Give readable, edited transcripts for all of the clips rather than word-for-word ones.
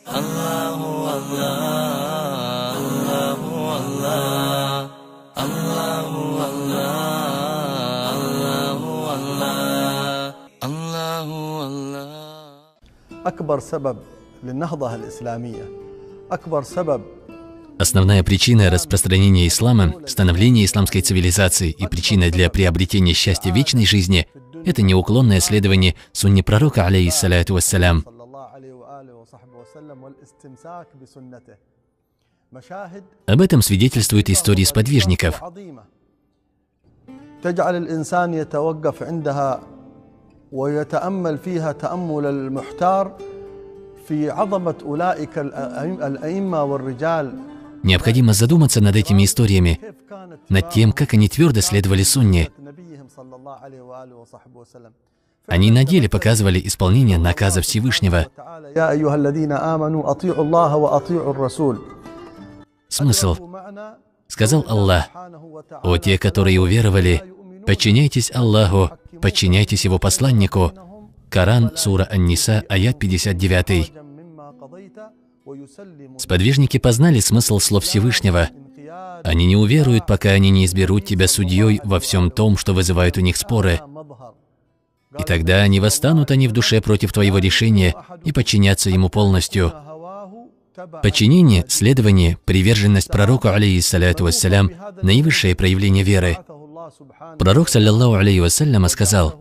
Аллаху Аллах, Аллаху Аллах, Аллаху Аллах, Аллаху Аллах. أكبر سبب للنهضة الإسلامية أكبر سبب. Основная причина распространения ислама, становления исламской цивилизации и причина для приобретения счастья вечной жизни – это неуклонное следование сунне пророка, алейхиссалату вассалям. Об этом свидетельствуют истории сподвижников. Необходимо задуматься над этими историями, над тем, как они твердо следовали сунне. Они на деле показывали исполнение наказа Всевышнего. Смысл. Сказал Аллах: «О те, которые уверовали, подчиняйтесь Аллаху, подчиняйтесь Его посланнику». Коран, сура Ан-Ниса, аят 59. Сподвижники познали смысл слов Всевышнего. Они не уверуют, пока они не изберут тебя судьей во всем том, что вызывает у них споры. И тогда они восстанут в душе против твоего решения и подчинятся ему полностью. Подчинение, следование, приверженность пророку, алейхиссалату вассалям, наивысшее проявление веры. Пророк, саллаллаху алейхи вассалям, сказал: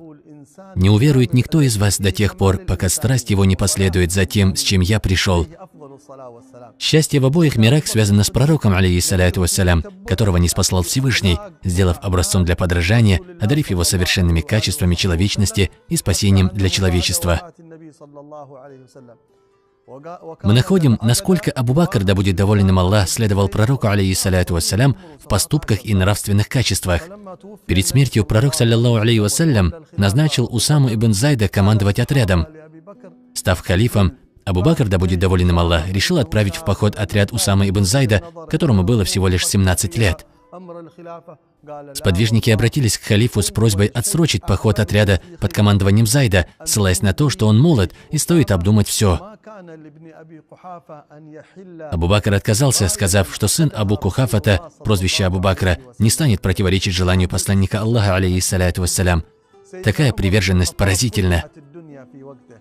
«Не уверует никто из вас до тех пор, пока страсть его не последует за тем, с чем я пришел». Счастье в обоих мирах связано с пророком, алейхиссалату вассалям, которого ниспослал Всевышний, сделав образцом для подражания, одарив его совершенными качествами человечности и спасением для человечества. Мы находим, насколько Абу Бакр, да будет доволен им Аллах, следовал пророку, алейхиссалату вассалям, в поступках и нравственных качествах. Перед смертью пророк, саллаллаху алейхи вассалям, назначил Усаму ибн Зайда командовать отрядом. Став халифом, Абу Бакр, да будет доволен им Аллах, решил отправить в поход отряд Усамы ибн Зайда, которому было всего лишь 17 лет. Сподвижники обратились к халифу с просьбой отсрочить поход отряда под командованием Зайда, ссылаясь на то, что он молод и стоит обдумать все. Абу Бакр отказался, сказав, что сын Абу Кухафата, прозвище Абу Бакра, не станет противоречить желанию посланника Аллаха, алейхиссалату вассалям. Такая приверженность поразительна.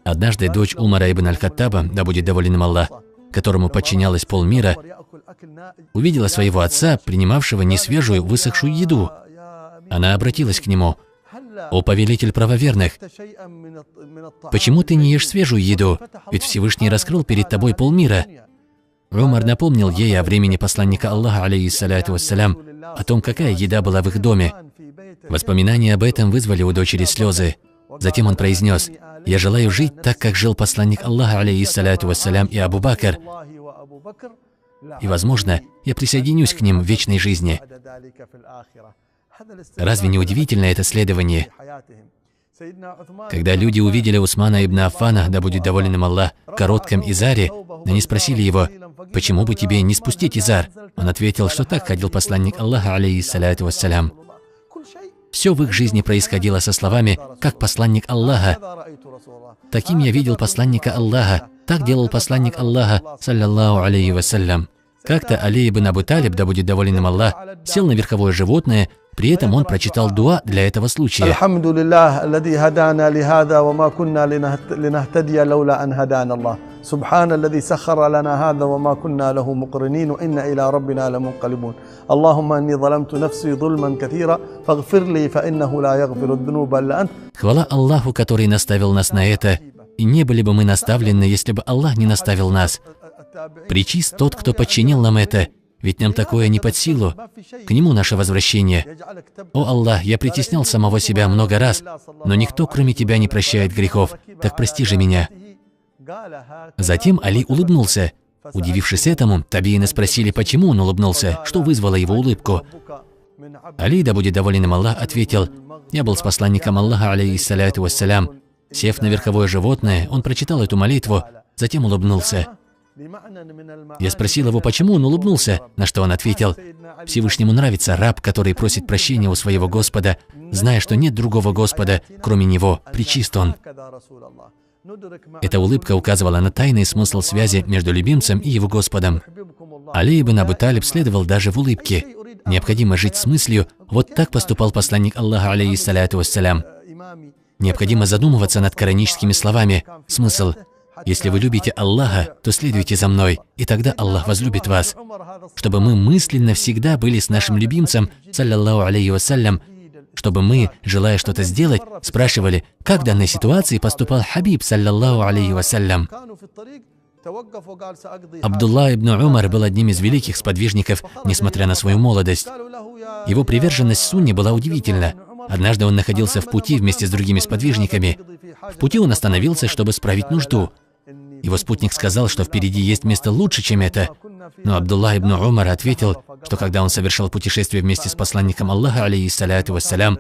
Однажды дочь Умара ибн аль-Хаттаба, да будет доволен им Аллах, которому подчинялась полмира, увидела своего отца, принимавшего несвежую, высохшую еду. Она обратилась к нему: «О повелитель правоверных, почему ты не ешь свежую еду? Ведь Всевышний раскрыл перед тобой полмира». Умар напомнил ей о времени посланника Аллаха, алейхиссалату вассалям, о том, какая еда была в их доме. Воспоминания об этом вызвали у дочери слезы. Затем он произнес: «Я желаю жить так, как жил посланник Аллаха, алейхиссалату вассалям, и Абу Бакр. И, возможно, я присоединюсь к ним в вечной жизни». Разве не удивительно это следование? Когда люди увидели Усмана ибн Аффана, да будет доволен им Аллах, в коротком изаре, они спросили его: «Почему бы тебе не спустить изар?» Он ответил, что так ходил посланник Аллаха, алейхиссалату вассалям. Все в их жизни происходило со словами «как посланник Аллаха». Таким я видел посланника Аллаха, так делал посланник Аллаха, саллаллаху алейхи вассалям. Как-то Али ибн Абу Талиб, да будет доволен им Аллах, сел на верховое животное, при этом он прочитал дуа для этого случая. Хвала Аллаху, который наставил нас на это, и не были бы мы наставлены, если бы Аллах не наставил нас. Пречист тот, кто подчинил нам это, ведь нам такое не под силу. К Нему наше возвращение. О Аллах, я притеснял самого себя много раз, но никто, кроме Тебя, не прощает грехов, так прости же меня. Затем Али улыбнулся. Удивившись этому, табиины спросили, почему он улыбнулся, что вызвало его улыбку. Али, да будет доволен им Аллах, ответил: «Я был с посланником Аллаха, алейхиссалату вассалям». Сев на верховое животное, он прочитал эту молитву, затем улыбнулся. Я спросил его, почему он улыбнулся, на что он ответил: «Всевышнему нравится раб, который просит прощения у своего Господа, зная, что нет другого Господа, кроме Него, пречист Он». Эта улыбка указывала на тайный смысл связи между любимцем и его Господом. Али ибн Абу Талиб следовал даже в улыбке. Необходимо жить с мыслью, вот так поступал посланник Аллаха, алейхиссаляту вассалям. Необходимо задумываться над кораническими словами. Смысл: если вы любите Аллаха, то следуйте за мной, и тогда Аллах возлюбит вас. Чтобы мы мысленно всегда были с нашим любимцем, саллаллаху алейхи вассалям, чтобы мы, желая что-то сделать, спрашивали, как в данной ситуации поступал Хабиб, саллаллаху алейхи вассалям. Абдулла ибн Умар был одним из великих сподвижников, несмотря на свою молодость. Его приверженность сунне была удивительна. Однажды он находился в пути вместе с другими сподвижниками. В пути он остановился, чтобы справить нужду. Его спутник сказал, что впереди есть место лучше, чем это. Но Абдулла ибн Умар ответил, что когда он совершал путешествие вместе с посланником Аллаха, алейхиссаляту вассалям,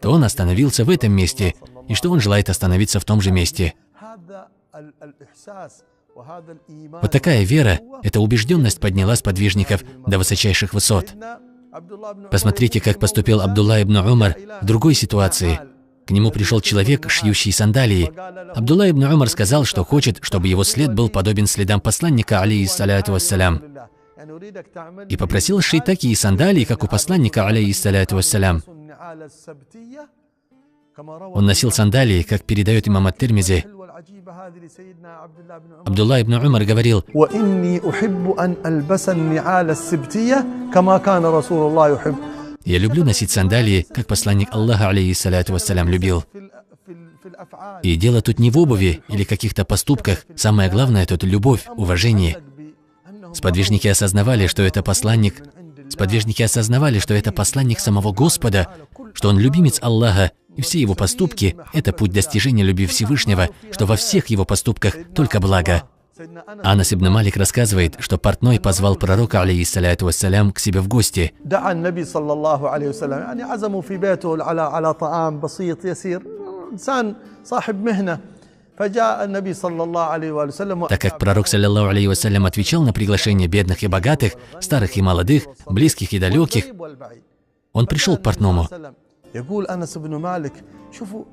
то он остановился в этом месте, и что он желает остановиться в том же месте. Вот такая вера, эта убежденность подняла сподвижников до высочайших высот. Посмотрите, как поступил Абдулла ибн Умар в другой ситуации. К нему пришел человек, шьющий сандалии. Абдулла ибн Умар сказал, что хочет, чтобы его след был подобен следам посланника, алейхиссаляту вассалям, и попросил сшить такие сандалии, как у посланника, алейхиссаляту вассалям. Он носил сандалии, как передает имам ат-Тирмизи. Абдулла ибн Умар говорил: «Я люблю носить сандалии, как посланник Аллаха, алейхиссаляту вассалям, любил». И дело тут не в обуви или каких-то поступках. Самое главное тут любовь, уважение. Сподвижники осознавали, что это посланник. Сподвижники осознавали, что это посланник самого Господа, что он любимец Аллаха, и все его поступки – это путь достижения любви Всевышнего, что во всех его поступках только благо. Анас ибн Малик рассказывает, что портной позвал пророка, алейхиссаляту вассалям, к себе в гости. Так как пророк, саллаллаху алейхи вассалям, отвечал на приглашение бедных и богатых, старых и молодых, близких и далеких, он пришел к портному. يقول أنس بن مالك شوفوا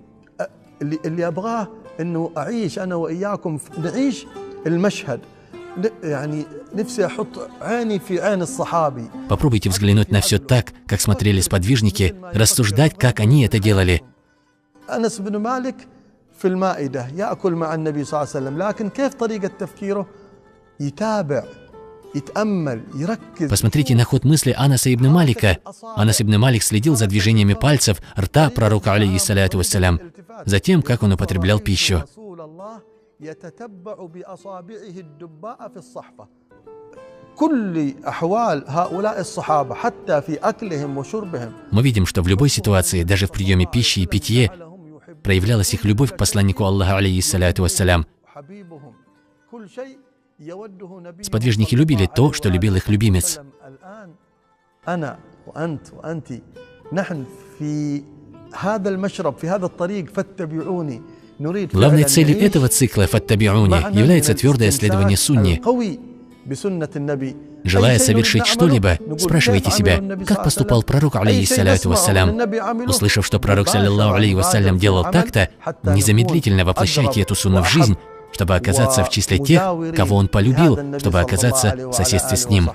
اللي أبغاه إنه أعيش أنا وإياكم نعيش المشهد يعني نفسي أحط عيني في عين الصحابي. Попробуйте взглянуть на все так, как смотрели сподвижники, рассуждать, как они это делали. أنس بن مالك في المائدة يأكل مع النبي صلى الله عليه وسلم لكن كيف طريقة تفكيره يتابع. Посмотрите на ход мысли Анаса ибн Малика. Анас ибн Малик следил за движениями пальцев, рта пророка, алейхиссаляту вассалям, за тем, как он употреблял пищу. Мы видим, что в любой ситуации, даже в приеме пищи и питье, проявлялась их любовь к посланнику Аллаха, алейхиссаляту вассалям. Сподвижники любили то, что любил их любимец. Главной целью этого цикла «Фаттаби'уни» является твердое следование сунне. Желая совершить что-либо, спрашивайте себя, как поступал пророк, алейхиссаляту вассалям. Услышав, что пророк, саллаллаху алейхи вассалям, делал так-то, незамедлительно воплощайте эту сунну в жизнь, чтобы оказаться в числе тех, кого он полюбил, чтобы оказаться в соседстве с ним.